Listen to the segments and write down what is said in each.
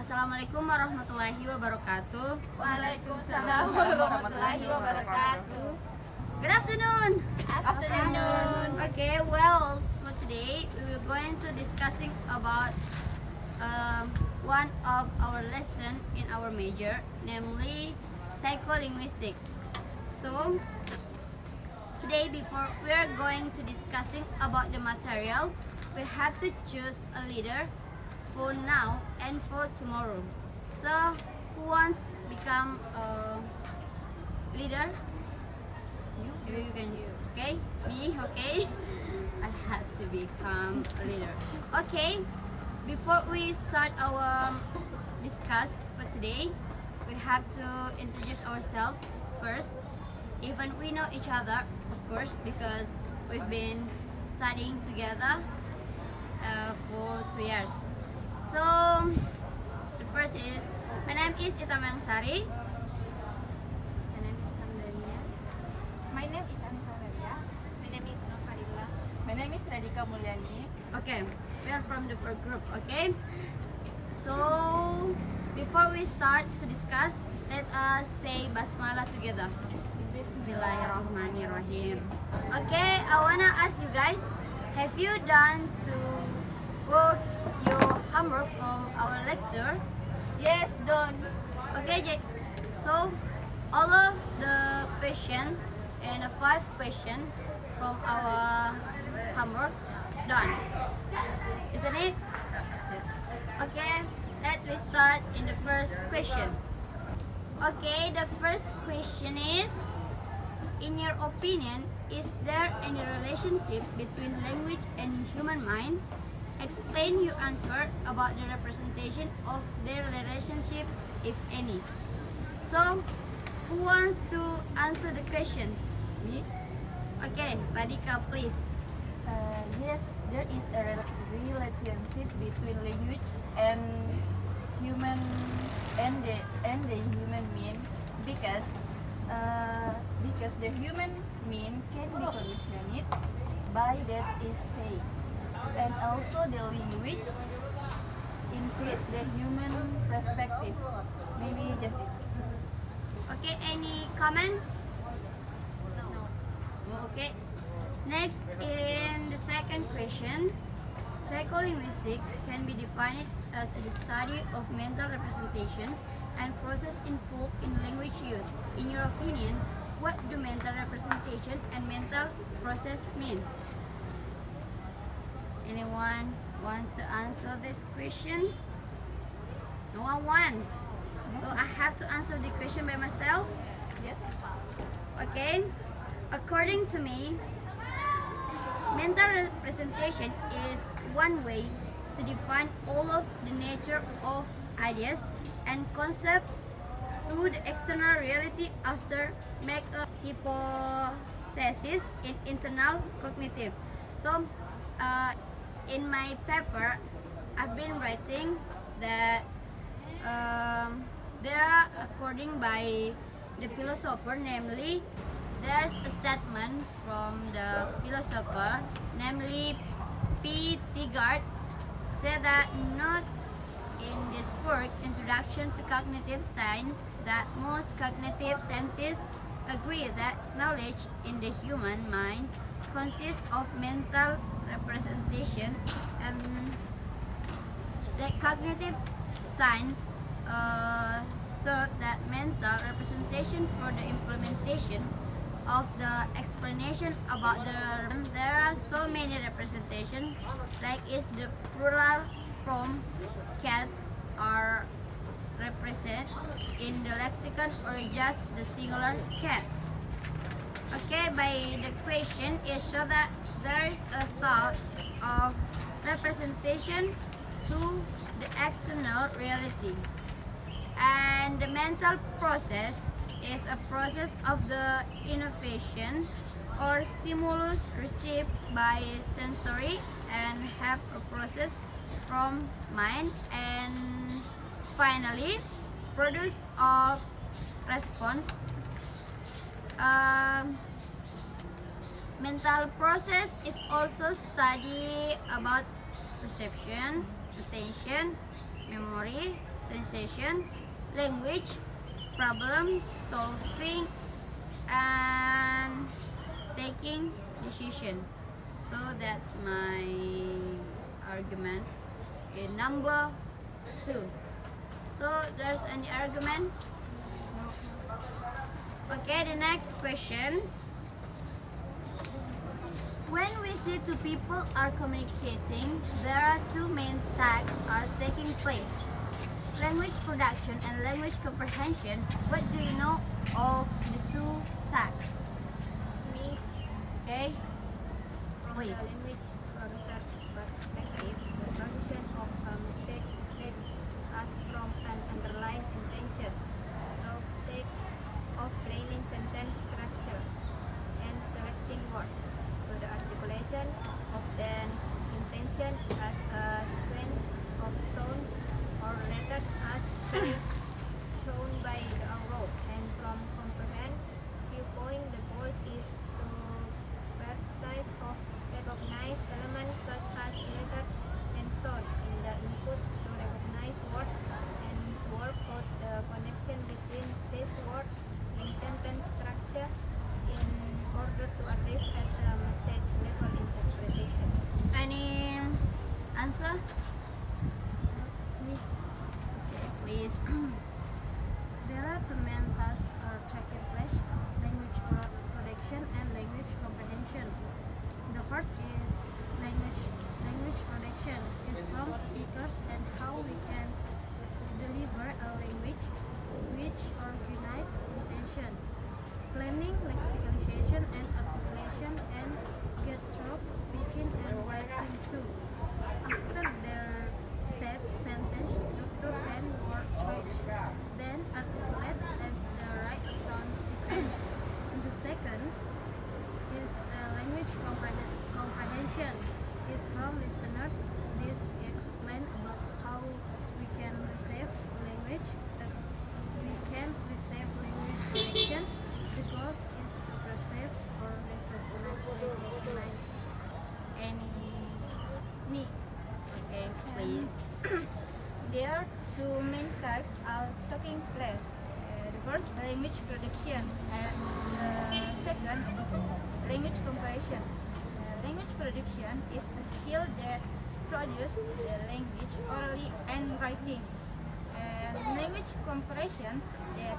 Assalamualaikum warahmatullahi wabarakatuh. Waalaikumsalam warahmatullahi wabarakatuh. Good afternoon. Afternoon. Okay, well, for today we will going to discussing about one of our lesson in our major, namely Psycholinguistic. So today, before we are going to discussing about the material, we have to choose a leader for now and for tomorrow. So who wants become a leader? You can use, okay? Me, okay? I had to become a leader. Okay, before we start our discuss for today, we have to introduce ourselves first. Even we know each other, of course, because we've been studying together for 2 years. So the first is, my name is Sari. My name is Hamdania. My name is Annisa. My name is Nurfadillah. My name is Radhika M. Okay, we are from the first group. Okay. So before we start to discuss, let us say basmalah together. Bismillahirrahmanirrahim. Okay, I wanna ask you guys, have you done to work your homework from our lecture? Yes, done. Okay, so all of the question and the 5 question from our homework is done, isn't it? Yes. Okay, let me start in the first question. Okay, the first question is, in your opinion, is there any relationship between language and human mind? Explain your answer about the representation of their relationship, if any. So, who wants to answer the question? Me? Okay, Radhika, please. Yes, there is a relationship between language and human and the human mean because the human mean can be conditioned by that is said, and also the language increase the human perspective. Maybe just it. Okay, any comment? No. Okay. Next, in the second question, psycholinguistics can be defined as the study of mental representations and process involved in language use. In your opinion, what do mental representation and mental process mean? Anyone want to answer this question? No one wants. So I have to answer the question by myself. Yes. Okay. According to me, mental representation is one way to define all of the nature of ideas and concepts through the external reality after make a hypothesis in internal cognitive. So, in my paper, I've been writing that there are, according by the philosopher, namely, there's a statement from the philosopher, namely P. Tigard, said that not in this work, Introduction to Cognitive Science, that most cognitive scientists agree that knowledge in the human mind consists of mental representation, and the cognitive science serve that mental representation for the implementation of the explanation about there are so many representations, like is the plural from cats are represented in the lexicon or just the singular cat. Okay, by the question is so that there is a thought of representation to the external reality, and the mental process is a process of the innovation or stimulus received by sensory and have a process from mind, and finally produce of response. Mental process is also study about perception, attention, memory, sensation, language, problem solving, and taking decision. So that's my argument in number 2. So there's any argument? Okay, the next question. When we see two people are communicating, there are two main tasks are taking place. Language production and language comprehension. What do you know of the two tasks? Me, Okay, from please. the language producer perspective, the production of a message takes us from an underlying intention through text of training sentence structure and selecting words to the articulation of an intention as a sequence of sounds or letters as shown by the arrow, and from comprehension viewpoint the goal is to perceive of recognize elements such as letters and sound in the input to recognize words and work out the connection between these words in sentence structure in order to arrive at a message level interpretation. Any answer? Me. Okay, please. There are two main tasks are taking place: language production and language comprehension. The first is language production is from speakers and how we can deliver a language which originates intention, planning, lexicalization and articulation, and get through speaking and writing too. After their steps, sentence structure and word choice, then articulate as the right sound sequence. And the second is language comprehension is from listeners. This explain about how we can receive language. We can receive language production. The goal is to perceive or recognize. Any? Me. Okay, please. There are two main types are taking place. The first language production and the second language comprehension. Language production is a skill that produces the language orally and writing. And language comprehension that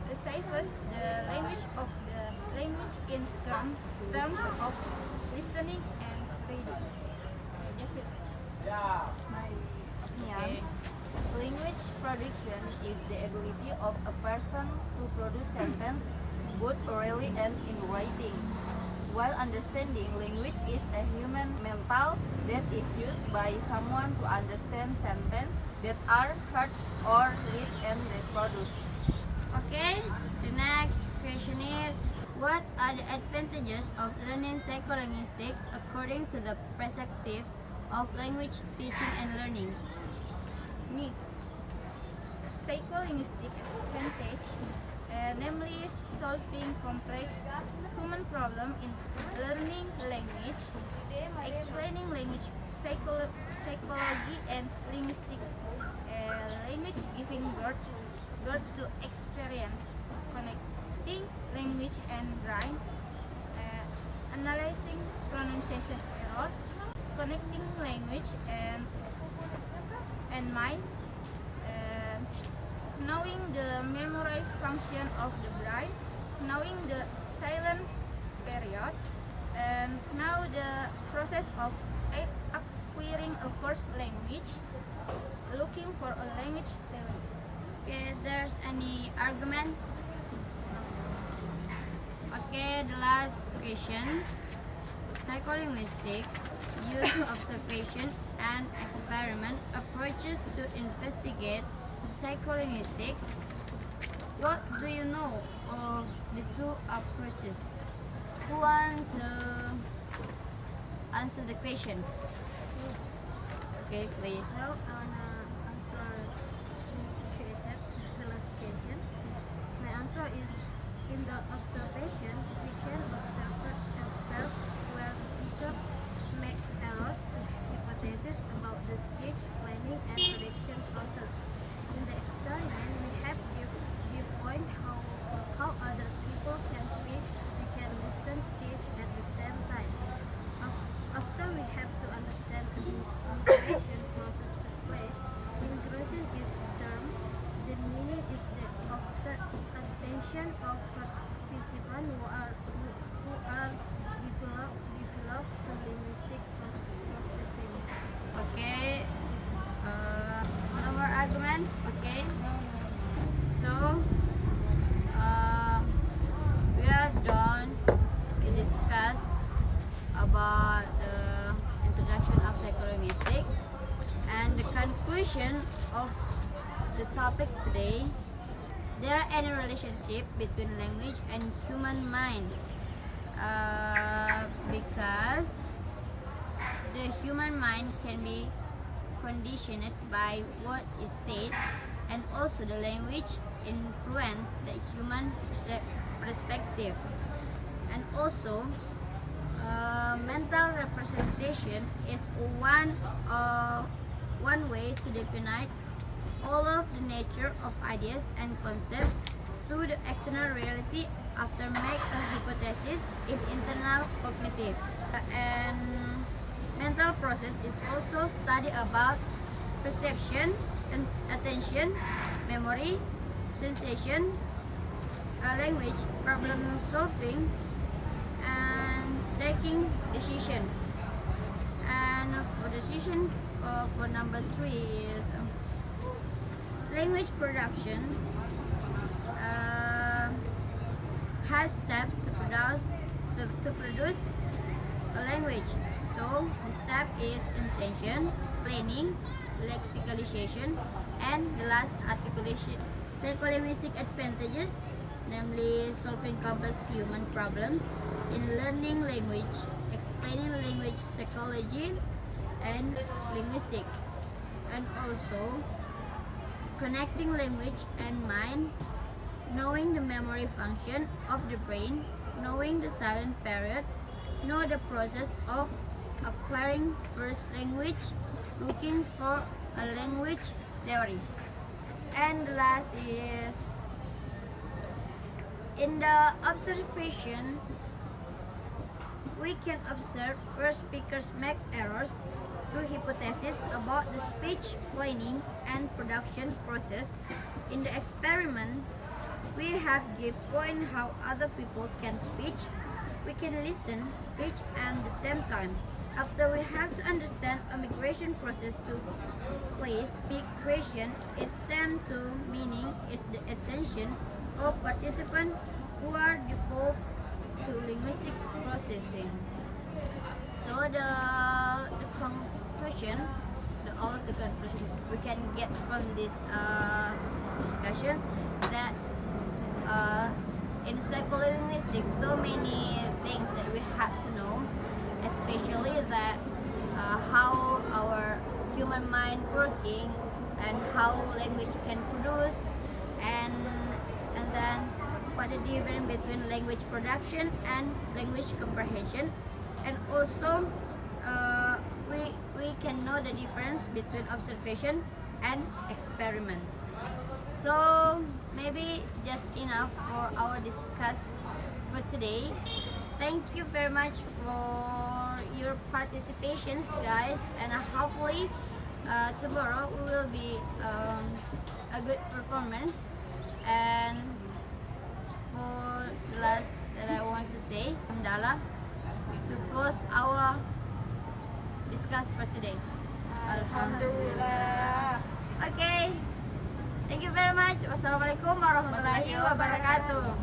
deciphers the language of the language in terms of listening and reading. That's it. My opinion, Okay. language production is the ability of a person to produce sentence both orally and in writing. While understanding language is a human mental that is used by someone to understand sentences that are heard or read and reproduced. Okay, the next question is, what are the advantages of learning psycholinguistics according to the perspective of language teaching and learning? Me. Psycholinguistic advantage, namely solving complex human problem in learning language, explaining language psychology and linguistic, language giving birth to experience, connecting language and brain, analyzing pronunciation error, connecting language and mind, knowing the memory function of the brain, knowing the silent period, and now the process of acquiring a first language, looking for a language talent. Okay, there's any argument? Okay, the last question. Psycholinguistics use observation and experiment approaches to investigate psycholinguistics. What do you know of the two approaches? Who want to answer the question? Okay, please. Well, I wanna answer this question, the last question. My answer is, in the observation, we can observe where speakers make errors and hypotheses about the speech planning and prediction process. In continuation of the topic today, there are any relationship between language and human mind? Because the human mind can be conditioned by what is said, and also the language influence the human perspective, and also mental representation is one way to define all of the nature of ideas and concepts through the external reality after make a hypothesis in internal cognitive. And mental process is also study about perception and attention, memory, sensation, language, problem solving, and taking decision. And for decision for number 3 is language production has steps to produce a language. So the step is intention, planning, lexicalization, and the last articulation. Psycholinguistic advantages, namely solving complex human problems in learning language, explaining language psychology and linguistic, and also connecting language and mind, knowing the memory function of the brain, knowing the silent period, know the process of acquiring first language, looking for a language theory. And the last is in the observation, we can observe where speakers make errors to hypotheses about the speech planning and production process. In the experiment, we have give point how other people can speak. We can listen, speech at the same time. After we have to understand a migration process to place, migration is stem to meaning is the attention of participants who are default to linguistic processing. So the conclusion, the conclusion we can get from this discussion that in psycholinguistics, so many things that we have to know, especially that how our human mind working and how language can produce, and then what the difference between language production and language comprehension, and also we can know the difference between observation and experiment. So maybe just enough for our discuss for today. Thank you very much for your participations, guys, and hopefully tomorrow will be a good performance. And for the last that I want to say, Hamdallah, to close our discuss for today. Alhamdulillah. Okay. Thank you very much. Wassalamualaikum warahmatullahi wabarakatuh.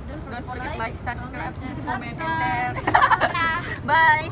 Don't forget like, subscribe, comment, and Subscribe. share. Bye.